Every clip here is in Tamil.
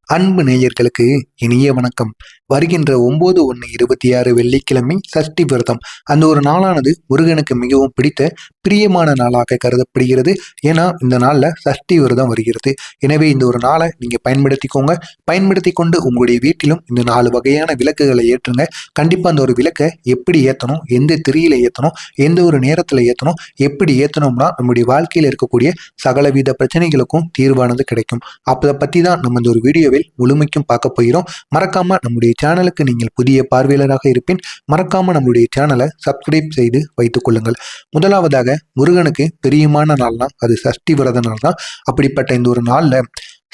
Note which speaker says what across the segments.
Speaker 1: அன்பு நேயர்களுக்கு இனிய வணக்கம். வருகின்ற 9/1/26 வெள்ளிக்கிழமை சஷ்டி விரதம். அந்த ஒரு நாளானது முருகனுக்கு மிகவும் பிடித்த பிரியமான நாளாக கருதப்படுகிறது. ஏன்னா இந்த நாள்ல சஷ்டி விரதம் வருகிறது. எனவே இந்த ஒரு நாளை நீங்க பயன்படுத்திக்கோங்க. பயன்படுத்தி கொண்டு உங்களுடைய வீட்டிலும் இந்த 4 வகையான விளக்குகளை ஏற்றுங்க. கண்டிப்பா அந்த ஒரு விளக்கை எப்படி ஏற்றணும், எந்த திரியில ஏற்றணும், எந்த ஒரு நேரத்துல ஏற்றணும், எப்படி ஏற்றணும்னா நம்முடைய வாழ்க்கையில் இருக்கக்கூடிய சகலவித பிரச்சனைகளுக்கும் தீர்வானது கிடைக்கும். அதை பத்தி தான் நம்ம இந்த ஒரு வீடியோவில் முழுமைக்கும் பார்க்க போகிறோம். மறக்காம நம்முடைய சேனலுக்கு நீங்கள் புதிய பார்வையாளராக இருப்பின் மறக்காம நம்முடைய சேனலை சப்ஸ்கிரைப் செய்து வைத்துக் கொள்ளுங்கள். முதலாவதாக முருகனுக்கு பிரியமான நாள்னா அது சஷ்டி விரத நாள் தான். அப்படிப்பட்ட இந்த ஒரு நாள்ல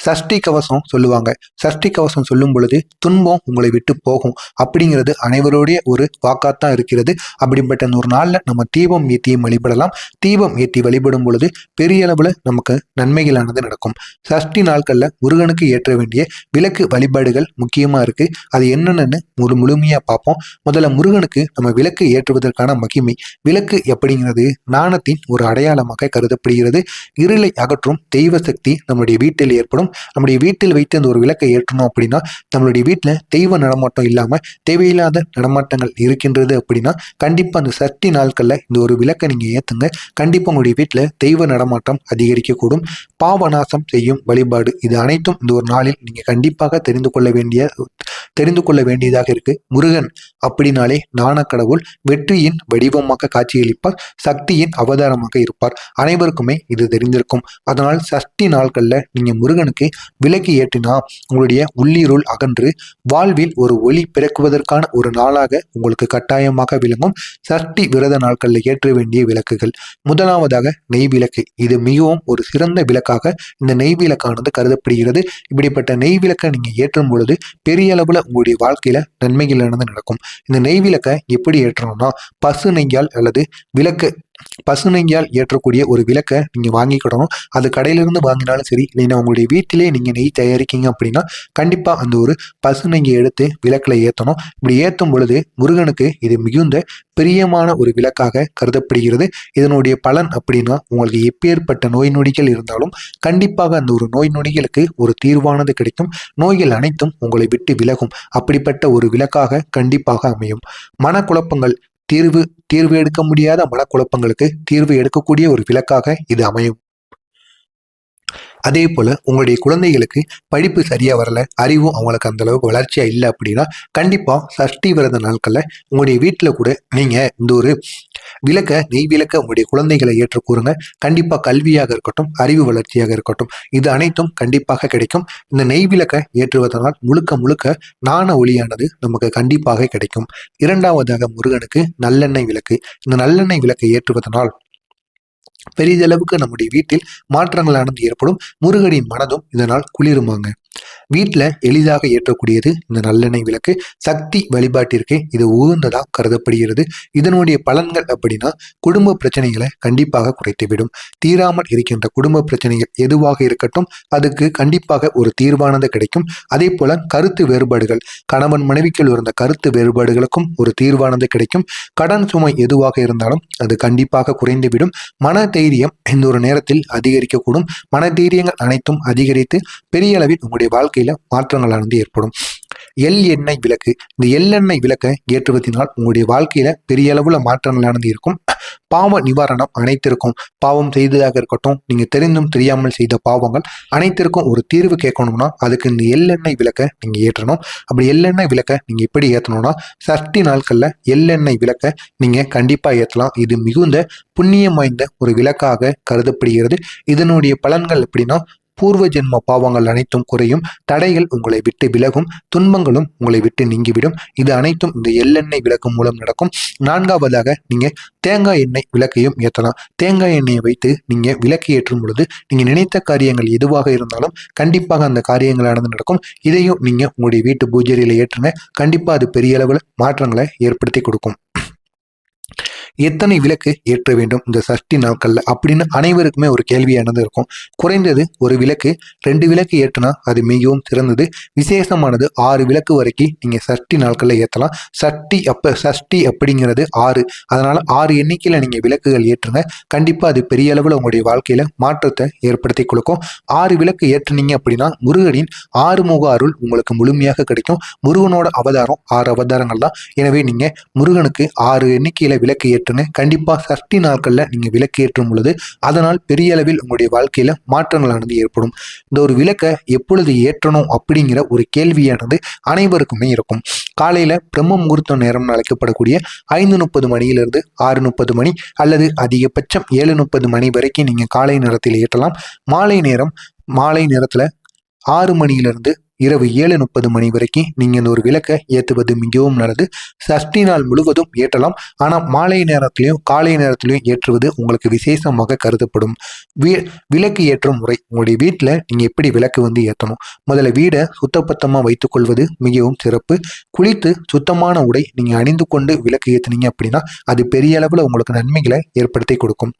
Speaker 1: சஷ்டி கவசம் சொல்லுவாங்க. சஷ்டி கவசம் சொல்லும் பொழுது துன்பம் உங்களை விட்டு போகும் அப்படிங்கிறது அனைவருடைய ஒரு வாக்காத்தான் இருக்கிறது. அப்படிப்பட்ட ஒரு நாள்ல நம்ம தீபம் ஏற்றி வழிபடலாம். தீபம் ஏற்றி வழிபடும் பொழுது பெரிய அளவுல நமக்கு நன்மைகளானது நடக்கும். சஷ்டி நாட்கள்ல முருகனுக்கு ஏற்ற வேண்டிய விளக்கு வழிபாடுகள் முக்கியமா இருக்கு. அது என்னென்னு முழுமையா பார்ப்போம். முதல்ல முருகனுக்கு நம்ம விளக்கு ஏற்றுவதற்கான மகிமை. விளக்கு எப்படிங்கிறது ஞானத்தின் ஒரு அடையாளமாக கருதப்படுகிறது. இருளை அகற்றும் தெய்வ சக்தி நம்முடைய வீட்டில் ஏற்படும். நம்முடைய வீட்டில் வைத்து அந்த ஒரு விளக்கை ஏற்றணும் அப்படின்னா நம்மளுடைய வீட்டில் தெய்வ நடமாட்டம் இல்லாம தேவையில்லாத நடமாட்டங்கள் இருக்கின்றது அப்படின்னா கண்டிப்பா அந்த சஷ்டி நாட்கள்ல இந்த ஒரு விளக்கை நீங்க ஏத்துங்க. கண்டிப்பா உங்களுடைய வீட்டில் தெய்வ நடமாட்டம் அதிகரிக்கக்கூடும். பாவநாசம் செய்யும் வழிபாடு இது அனைத்தும் இந்த ஒரு நாளில் நீங்க கண்டிப்பாக தெரிந்து கொள்ள வேண்டியதாக இருக்கு. முருகன் அப்படின்னாலே ஞானக்கடவுள், வெற்றியின் வடிவமாக காட்சியளிப்பார், சக்தியின் அவதாரமாக இருப்பார். அனைவருக்குமே இது தெரிந்திருக்கும். அதனால் சஷ்டி நாட்கள்ல நீங்க முருகனுக்கு விளக்கு ஏற்றினா உங்களுடைய உள்ளீருள் அகன்று வாழ்வில் ஒரு ஒளி பிறக்குவதற்கான ஒரு நாளாக உங்களுக்கு கட்டாயமாக விளங்கும். சஷ்டி விரத நாட்கள்ல ஏற்ற வேண்டிய விளக்குகள். முதலாவதாக நெய் விளக்கு. இது மிகவும் ஒரு சிறந்த விளக்காக இந்த நெய் விளக்கானது கருதப்படுகிறது. இப்படிப்பட்ட நெய் விளக்கை நீங்க ஏற்றும் பொழுது பெரிய அளவுல உங்களுடைய வாழ்க்கையில நன்மைகளானது நடக்கும். இந்த நெய் விளக்கை எப்படி ஏற்றணும்னா பசு நெய்யால் அல்லது பசு நெய்யால் ஏற்றக்கூடிய ஒரு விளக்கை நீங்க வாங்கிக்கிடணும். அது கடையிலிருந்து வாங்கினாலும் சரி, இல்லைன்னா உங்களுடைய வீட்டிலே நீங்க நெய் தயாரிக்கீங்க அப்படின்னா கண்டிப்பா அந்த ஒரு பசு நெய்யை எடுத்து விளக்குல ஏற்றணும். இப்படி ஏற்றும் பொழுது முருகனுக்கு இது மிகுந்த பிரியமான ஒரு விளக்காக கருதப்படுகிறது. இதனுடைய பலன் அப்படின்னா உங்களுக்கு எப்பேற்பட்ட நோய் நொடிகள் இருந்தாலும் கண்டிப்பாக அந்த ஒரு நோய் நொடிகளுக்கு ஒரு தீர்வானது கிடைக்கும். நோய்கள் அனைத்தும் உங்களை விட்டு விலகும். அப்படிப்பட்ட ஒரு விளக்காக கண்டிப்பாக அமையும். மனக்குழப்பங்கள் தீர்வு எடுக்க முடியாத மனக்குழப்பங்களுக்கு தீர்வு எடுக்கக்கூடிய ஒரு விளக்காக இது அமையும். அதே போல உங்களுடைய குழந்தைகளுக்கு படிப்பு சரியா வரல, அறிவும் அவங்களுக்கு அந்த அளவுக்கு வளர்ச்சியா இல்லை அப்படின்னா கண்டிப்பா சஷ்டி விரத நாட்கள்ல உங்களுடைய வீட்டில் கூட நீங்க இந்த ஒரு நெய் விளக்க உங்களுடைய குழந்தைகளை ஏற்று கூறுங்க. கண்டிப்பா கல்வியாக இருக்கட்டும், அறிவு வளர்ச்சியாக இருக்கட்டும், இது அனைத்தும் கண்டிப்பாக கிடைக்கும். இந்த நெய் விளக்க ஏற்றுவதனால் முழுக்க ஞான ஒளியானது நமக்கு கண்டிப்பாக கிடைக்கும். இரண்டாவதாக முருகனுக்கு நல்லெண்ணெய் விளக்கு. இந்த நல்லெண்ணெய் விளக்கை ஏற்றுவதனால் பெரிதளவுக்கு நம்முடைய வீட்டில் மாற்றங்களானது ஏற்படும். முருகனின் மனதும் இதனால் குளிருமாங்க. வீட்டில் எளிதாக ஏற்றக்கூடியது இந்த நல்லெண்ணெய் விளக்கு. சக்தி வழிபாட்டிற்கு இது உகந்ததாக கருதப்படுகிறது. இதனுடைய பலன்கள் அப்படின்னா குடும்ப பிரச்சனைகளை கண்டிப்பாக குறைத்துவிடும். தீராமல் இருக்கின்ற குடும்ப பிரச்சனைகள் எதுவாக இருக்கட்டும் அதுக்கு கண்டிப்பாக ஒரு தீர்வானது கிடைக்கும். அதே போல கருத்து வேறுபாடுகள், கணவன் மனைவிக்குள் இருந்த கருத்து வேறுபாடுகளுக்கும் ஒரு தீர்வானது கிடைக்கும். கடன் சுமை எதுவாக இருந்தாலும் அது கண்டிப்பாக குறைந்துவிடும். மன தைரியம் இந்த ஒரு நேரத்தில் அதிகரிக்கக்கூடும். மன தைரியங்கள் அனைத்தும் அதிகரித்து பெரிய அளவில் உங்களுடைய வாழ்க்கையில மாற்றங்களானது ஏற்படும். எண்ணெய் விளக்கு. இந்த எண்ணெய் விளக்கை ஏற்றுவதனால் உங்களுடைய வாழ்க்கையில பெரிய அளவுல மாற்றங்களானது இருக்கும். பாவ நிவாரணம் அனைத்திற்கும், பாவம் செய்ததாக இருக்கட்டும், நீங்க தெரிந்தும் தெரியாமல் செய்த பாவங்கள் அனைத்திற்கும் ஒரு தீர்வு கேட்கணும்னா அதுக்கு இந்த எள்ளெண்ணெய் விளக்கை நீங்க ஏற்றணும். அப்படி எள்ளெண்ணெய் விளக்கை நீங்க எப்படி ஏற்றணும்னா சஷ்டி நாட்கள்ல எள்ளெண்ணெய் விளக்கை நீங்க கண்டிப்பா ஏற்றலாம். இது மிகுந்த புண்ணியம் வாய்ந்த ஒரு விளக்காக கருதப்படுகிறது. இதனுடைய பலன்கள் எப்படின்னா பூர்வ ஜென்ம பாவங்கள் அனைத்தும் குறையும், தடைகள் உங்களை விட்டு விலகும், துன்பங்களும் உங்களை விட்டு நீங்கிவிடும். இது அனைத்தும் இந்த எள்ளெண்ணெய் விளக்கு மூலம் நடக்கும். நான்காவதாக நீங்க தேங்காய் எண்ணெய் விளக்கையும் ஏற்றலாம். தேங்காய் எண்ணெயை வைத்து நீங்க விளக்கு ஏற்றும் பொழுது நீங்க நினைத்த காரியங்கள் எதுவாக இருந்தாலும் கண்டிப்பாக அந்த காரியங்களானது நடக்கும். இதையும் நீங்க உங்களுடைய வீட்டு பூஜையில ஏற்றுங்க. கண்டிப்பா அது பெரிய அளவில் மாற்றங்களை ஏற்படுத்தி கொடுக்கும். எத்தனை விளக்கு ஏற்ற வேண்டும் இந்த சஷ்டி நாட்கள்ல அப்படின்னு அனைவருக்குமே ஒரு கேள்வியானது இருக்கும். குறைந்தது ஒரு விளக்கு 2 விளக்கு ஏற்றினா அது மிகவும் சிறந்தது. விசேஷமானது 6 விளக்கு வரைக்கும் நீங்க சஷ்டி நாட்கள்ல ஏற்றலாம். சஷ்டி அப்படிங்கிறது 6, அதனால 6 எண்ணிக்கையில நீங்க விளக்குகள் ஏற்றுங்க. கண்டிப்பா அது பெரிய அளவில் உங்களுடைய வாழ்க்கையில மாற்றத்தை ஏற்படுத்தி கொடுக்கும். 6 விளக்கு ஏற்றுனீங்க அப்படின்னா முருகனின் 6 முக அருள் உங்களுக்கு முழுமையாக கிடைக்கும். முருகனோட அவதாரம் 6 அவதாரங்கள் தான். எனவே நீங்க முருகனுக்கு 6 எண்ணிக்கையில விளக்கு ஏற்றுங்க. கண்டிப்பா சஷ்டி நாட்கள்ல நீங்க விளக்கு ஏற்றும் பொழுது அதனால் பெரிய அளவில் உங்களுடைய வாழ்க்கையில மாற்றங்களானது ஏற்படும். இந்த ஒரு விளக்கை எப்பொழுது ஏற்றணும் அப்படிங்கிற ஒரு கேள்வியானது அனைவருக்குமே இருக்கும். காலையில பிரம்ம முகூர்த்த நேரம்னு அழைக்கப்படக்கூடிய 5:30 மணியிலிருந்து 6:30 மணி அல்லது அதிகபட்சம் 7:30 மணி வரைக்கும் நீங்க காலை நேரத்தில் ஏற்றலாம். மாலை நேரத்துல 6 மணியிலிருந்து இரவு 7:30 மணி வரைக்கும் நீங்க இந்த ஒரு விளக்கை ஏற்றுவது மிகவும் நல்லது. சஷ்டி நாள் முழுவதும் ஏற்றலாம். ஆனால் மாலை நேரத்திலையும் காலை நேரத்திலையும் ஏற்றுவது உங்களுக்கு விசேஷமாக கருதப்படும். விளக்கு ஏற்றும் முறை உங்களுடைய வீட்டில் நீங்க எப்படி விளக்கு ஏற்றணும். முதல்ல வீடை சுத்தபத்தமாக வைத்துக்கொள்வது மிகவும் சிறப்பு. குளித்து சுத்தமான உடை நீங்க அணிந்து கொண்டு விளக்கு ஏற்றினீங்க அப்படின்னா அது பெரிய அளவில் உங்களுக்கு நன்மைகளை ஏற்படுத்தி கொடுக்கும்.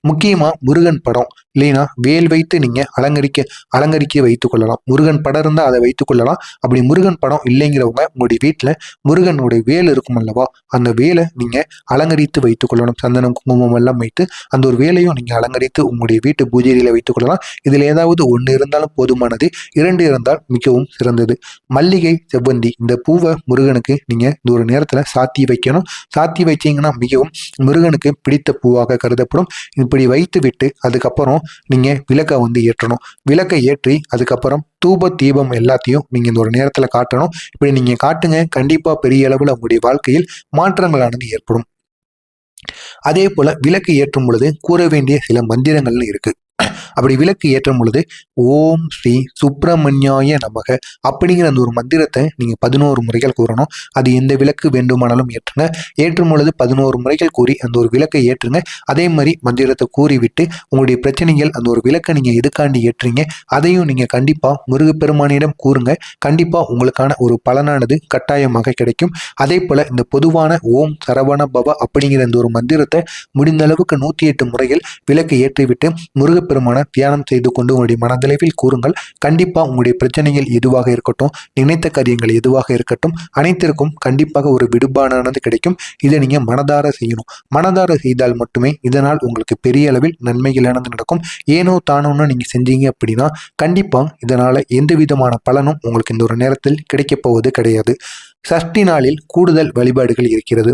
Speaker 1: முக்கியமா முருகன் படம் இல்லைன்னா வேல் வைத்து நீங்க அலங்கரிக்க வைத்துக் கொள்ளலாம். முருகன் படம் இருந்தால் அதை வைத்துக் கொள்ளலாம். அப்படி முருகன் படம் இல்லைங்கிறவங்க உங்களுடைய வீட்டில் முருகனுடைய வேல் இருக்கும் அல்லவா, அந்த வேலை நீங்க அலங்கரித்து வைத்துக் கொள்ளணும். சந்தனம் குங்குமம் எல்லாம் வைத்து அந்த ஒரு வேலையும் நீங்க அலங்கரித்து உங்களுடைய வீட்டு பூஜையில வைத்துக் கொள்ளலாம். இதுல ஏதாவது 1 இருந்தாலும் போதுமானது, 2 இருந்தால் மிகவும் சிறந்தது. மல்லிகை, செவ்வந்தி இந்த பூவை முருகனுக்கு நீங்க இந்த ஒரு நேரத்துல சாத்தி வைக்கணும். சாத்தி வச்சீங்கன்னா மிகவும் முருகனுக்கு பிடித்த பூவாக கருதப்படும். இப்படி வைத்து விட்டு அதுக்கப்புறம் நீங்க விளக்கை ஏற்றணும். விளக்கை ஏற்றி அதுக்கப்புறம் தூப தீபம் எல்லாத்தையும் நீங்க இந்த ஒரு நேரத்துல காட்டணும். இப்படி நீங்க காட்டுங்க, கண்டிப்பா பெரிய அளவுல உங்களுடைய வாழ்க்கையில் மாற்றங்களானது ஏற்படும். அதே போல விளக்கு ஏற்றும் பொழுது கூற வேண்டிய சில மந்திரங்கள் இருக்கு. அப்படி விளக்கு ஏற்றும் பொழுது ஓம் ஸ்ரீ சுப்பிரமணியாய நமக அப்படிங்கிற அந்த ஒரு மந்திரத்தை நீங்க 11 முறைகள் கூறணும். அது எந்த விளக்கு வேண்டுமானாலும் ஏற்றுங்க. ஏற்றும் பொழுது 11 முறைகள் கூறி அந்த ஒரு விளக்கை ஏற்றுங்க. அதே மாதிரி மந்திரத்தை கூறிவிட்டு உங்களுடைய பிரச்சனைகள் அந்த ஒரு விளக்கை நீங்க எதுக்காண்டி ஏற்றுறீங்க அதையும் நீங்க கண்டிப்பா முருகப்பெருமானிடம் கூறுங்க. கண்டிப்பா உங்களுக்கான ஒரு பலனானது கட்டாயமாக கிடைக்கும். அதே போல இந்த பொதுவான ஓம் சரவண பவ அப்படிங்கிற அந்த ஒரு மந்திரத்தை முடிந்த அளவுக்கு 108 முறைகள் விளக்கை ஏற்றிவிட்டு முருகப்பெருமான தியானம் செய்து கொண்டு உங்களுடைய மனதளவில் கூறுங்கள். கண்டிப்பா உங்களுடைய பிரச்சனைகள் எதுவாக இருக்கட்டும், நினைத்த காரியங்கள் எதுவாக இருக்கட்டும், அனைத்திற்கும் கண்டிப்பாக ஒரு விடுபாடானது கிடைக்கும். இதை நீங்க மனதார செய்யணும். மனதார செய்தால் மட்டுமே இதனால் உங்களுக்கு பெரிய அளவில் நன்மைகளானது நடக்கும். ஏனோ தானோன்னு நீங்க செஞ்சீங்க அப்படின்னா கண்டிப்பா இதனால எந்த விதமான பலனும் உங்களுக்கு இந்த ஒரு நேரத்தில் கிடைக்கப் போவது கிடையாது. சஷ்டி நாளில் கூடுதல் வழிபாடுகள் இருக்கிறது.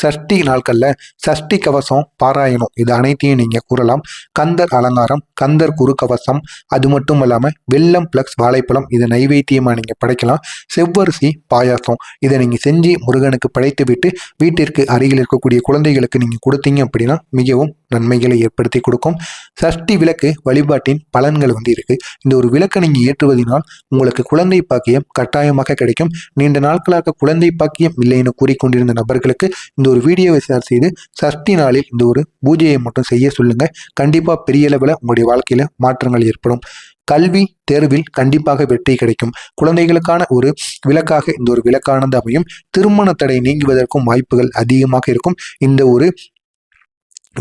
Speaker 1: சஷ்டி நாட்கள்ல சஷ்டி கவசம் பாராயணம் இது அனைத்தையும் நீங்க கூறலாம். கந்தர் அலங்காரம், கந்தர் குரு கவசம், அது மட்டும் இல்லாம வெல்லம் பிளஸ் வாழைப்பழம் இதை நைவேத்தியமா நீங்க படைக்கலாம். செவ்வரிசி பாயாசம் இதை நீங்க செஞ்சு முருகனுக்கு படைத்து விட்டு வீட்டிற்கு அருகில் இருக்கக்கூடிய குழந்தைகளுக்கு நீங்க கொடுத்தீங்க அப்படின்னா மிகவும் நன்மைகளை ஏற்படுத்தி கொடுக்கும். சஷ்டி விளக்கு வழிபாட்டின் பலன்கள் இருக்கு. இந்த ஒரு விளக்கை நீங்க ஏற்றுவதனால் உங்களுக்கு குழந்தை பாக்கியம் கட்டாயமாக கிடைக்கும். நீண்ட நாட்களாக குழந்தை பாக்கியம் இல்லைன்னு கூறிக்கொண்டிருந்த நபர்களுக்கு இந்த ஒரு வீடியோவை ஷேர் செய்து சஷ்டி நாளில் இந்த ஒரு பூஜையை மட்டும் செய்ய சொல்லுங்க. கண்டிப்பா பெரிய அளவில் உங்களுடைய வாழ்க்கையில மாற்றங்கள் ஏற்படும். கல்வி தேர்வில் கண்டிப்பாக வெற்றி கிடைக்கும். குழந்தைகளுக்கான ஒரு விளக்காக இந்த ஒரு விளக்கானது அமையும். திருமண தடை நீங்குவதற்கும் வாய்ப்புகள் அதிகமாக இருக்கும். இந்த ஒரு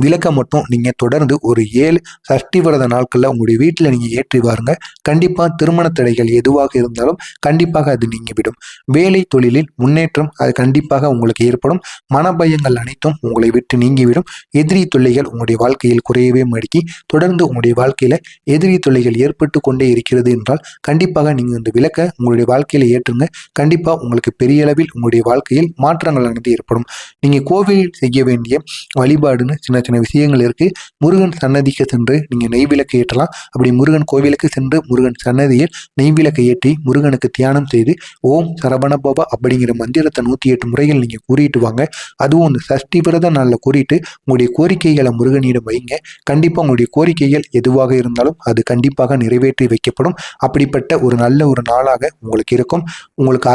Speaker 1: விளக்கை மட்டும் நீங்க தொடர்ந்து ஒரு 7 சஷ்டி விரத நாட்கள்ல உங்களுடைய வீட்டில் நீங்க ஏற்றி வாருங்க. கண்டிப்பா திருமண தடைகள் எதுவாக இருந்தாலும் கண்டிப்பாக அது நீங்கிவிடும். வேலை தொழிலில் முன்னேற்றம் அது கண்டிப்பாக உங்களுக்கு ஏற்படும். மனபயங்கள் அனைத்தும் உங்களை விட்டு நீங்கிவிடும். எதிரி தொல்லைகள் உங்களுடைய வாழ்க்கையில் குறையவே மடுக்கி தொடர்ந்து உங்களுடைய வாழ்க்கையில எதிரி தொல்லைகள் ஏற்பட்டு கொண்டே இருக்கிறது என்றால் கண்டிப்பாக நீங்க இந்த விளக்கை உங்களுடைய வாழ்க்கையில ஏற்றுங்க. கண்டிப்பா உங்களுக்கு பெரிய அளவில் உங்களுடைய வாழ்க்கையில் மாற்றங்களானது ஏற்படும். நீங்க கோவிலில் செய்ய வேண்டிய வழிபாடுன்னு சின்ன விஷயங்கள் இருக்கு. முருகன் சன்னதிக்கு சென்று நீங்க நெய் விளக்கு ஏற்றலாம். அப்படி முருகன் கோவிலுக்கு சென்று முருகன் சன்னதியில் நெய் விளக்கை ஏற்றி முருகனுக்கு தியானம் செய்து ஓம் சரவண பவ அப்படிங்கிற மந்திரத்தை 108 முறைகள் நீங்க கூறிட்டு வாங்க. அதுவும் இந்த சஷ்டி விரத நாளில் கூறிட்டு உங்களுடைய கோரிக்கைகளை முருகனிடம் வைங்க. கண்டிப்பா உங்களுடைய கோரிக்கைகள் எதுவாக இருந்தாலும் அது கண்டிப்பாக நிறைவேற்றி வைக்கப்படும். அப்படிப்பட்ட ஒரு நல்ல ஒரு நாளாக உங்களுக்கு இருக்கும். உங்களுக்கு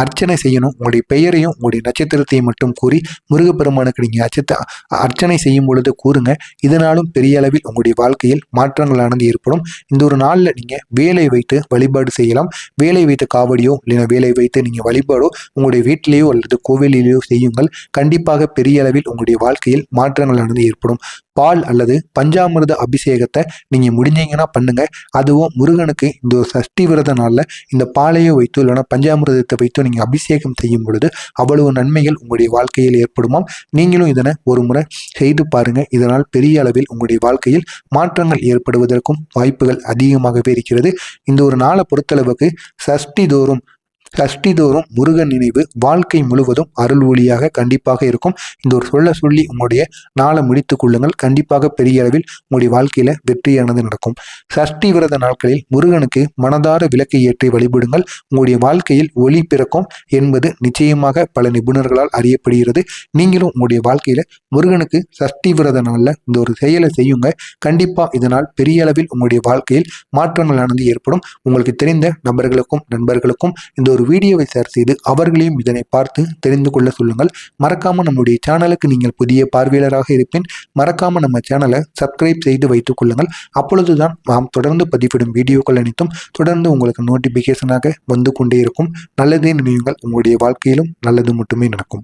Speaker 1: அர்ச்சனை செய்யணும். உங்களுடைய பெயரையும் உங்களுடைய நட்சத்திரத்தையும் மட்டும் கூறி முருகப்பெருமானுக்கு நீங்க அர்ச்சனை பிரார்த்தனை செய்யும் பொழுது கூறுங்க. இதனாலும் பெரிய அளவில் உங்களுடைய வாழ்க்கையில் மாற்றங்களானது ஏற்படும். இந்த ஒரு நாளில் நீங்கள் வேலை வைத்து வழிபாடு செய்யலாம். வேலை வைத்து காவடியோ இல்லைன்னா வேலை வைத்து நீங்கள் வழிபாடோ உங்களுடைய வீட்டிலேயோ அல்லது கோவிலிலேயோ செய்யுங்கள். கண்டிப்பாக பெரிய அளவில் உங்களுடைய வாழ்க்கையில் மாற்றங்களானது ஏற்படும். பால் அல்லது பஞ்சாமிர்த அபிஷேகத்தை நீங்கள் முடிஞ்சீங்கன்னா பண்ணுங்க. அதுவும் முருகனுக்கு இந்த ஒரு சஷ்டி விரத நாளில் இந்த பாலையோ வைத்து இல்லைன்னா பஞ்சாமிர்தத்தை வைத்து நீங்கள் அபிஷேகம் செய்யும் பொழுது அவ்வளவு நன்மைகள் உங்களுடைய வாழ்க்கையில் ஏற்படுமாம். நீங்களும் இதனை ஒரு முறை செய்து பாருங்க. இதனால் பெரிய அளவில் உங்களுடைய வாழ்க்கையில் மாற்றங்கள் ஏற்படுவதற்கும் வாய்ப்புகள் அதிகமாகவே இருக்கிறது. இந்த ஒரு நாளை பொறுத்தளவுக்கு சஷ்டி தோறும் முருகன் நினைவு வாழ்க்கை முழுவதும் அருள் ஒளியாக கண்டிப்பாக இருக்கும். இந்த ஒரு சொல்லி உங்களுடைய நாளை முடித்துக் கொள்ளுங்கள். கண்டிப்பாக பெரிய அளவில் உங்களுடைய வாழ்க்கையில வெற்றியானது நடக்கும். சஷ்டி விரத நாட்களில் முருகனுக்கு மனதார விளக்கை ஏற்றி வழிபடுங்கள். உங்களுடைய வாழ்க்கையில் ஒளி பிறக்கும் என்பது நிச்சயமாக பல நிபுணர்களால் அறியப்படுகிறது. நீங்களும் உங்களுடைய வாழ்க்கையில முருகனுக்கு சஷ்டி விரத நாளில் இந்த ஒரு செயலை செய்யுங்க. கண்டிப்பா இதனால் பெரிய அளவில் உங்களுடைய வாழ்க்கையில் மாற்றங்களானது ஏற்படும். உங்களுக்கு தெரிந்த நபர்களுக்கும் நண்பர்களுக்கும் இந்த ஒரு வீடியோவை ஷேர் செய்து அவர்களையும் இதனை பார்த்து தெரிந்து கொள்ள சொல்லுங்கள். மறக்காம நம்முடைய சேனலுக்கு நீங்கள் புதிய பார்வையாளராக இருப்பின் மறக்காம நம்ம சேனலை சப்ஸ்கிரைப் செய்து வைத்துக் கொள்ளுங்கள். அப்பொழுதுதான் நாம் தொடர்ந்து பதிவிடும் வீடியோக்கள் அனைத்தும் தொடர்ந்து உங்களுக்கு நோட்டிபிகேஷனாக வந்து கொண்டே இருக்கும். நல்லதே நினைவுங்கள். உங்களுடைய வாழ்க்கையிலும் நல்லது மட்டுமே நடக்கும்.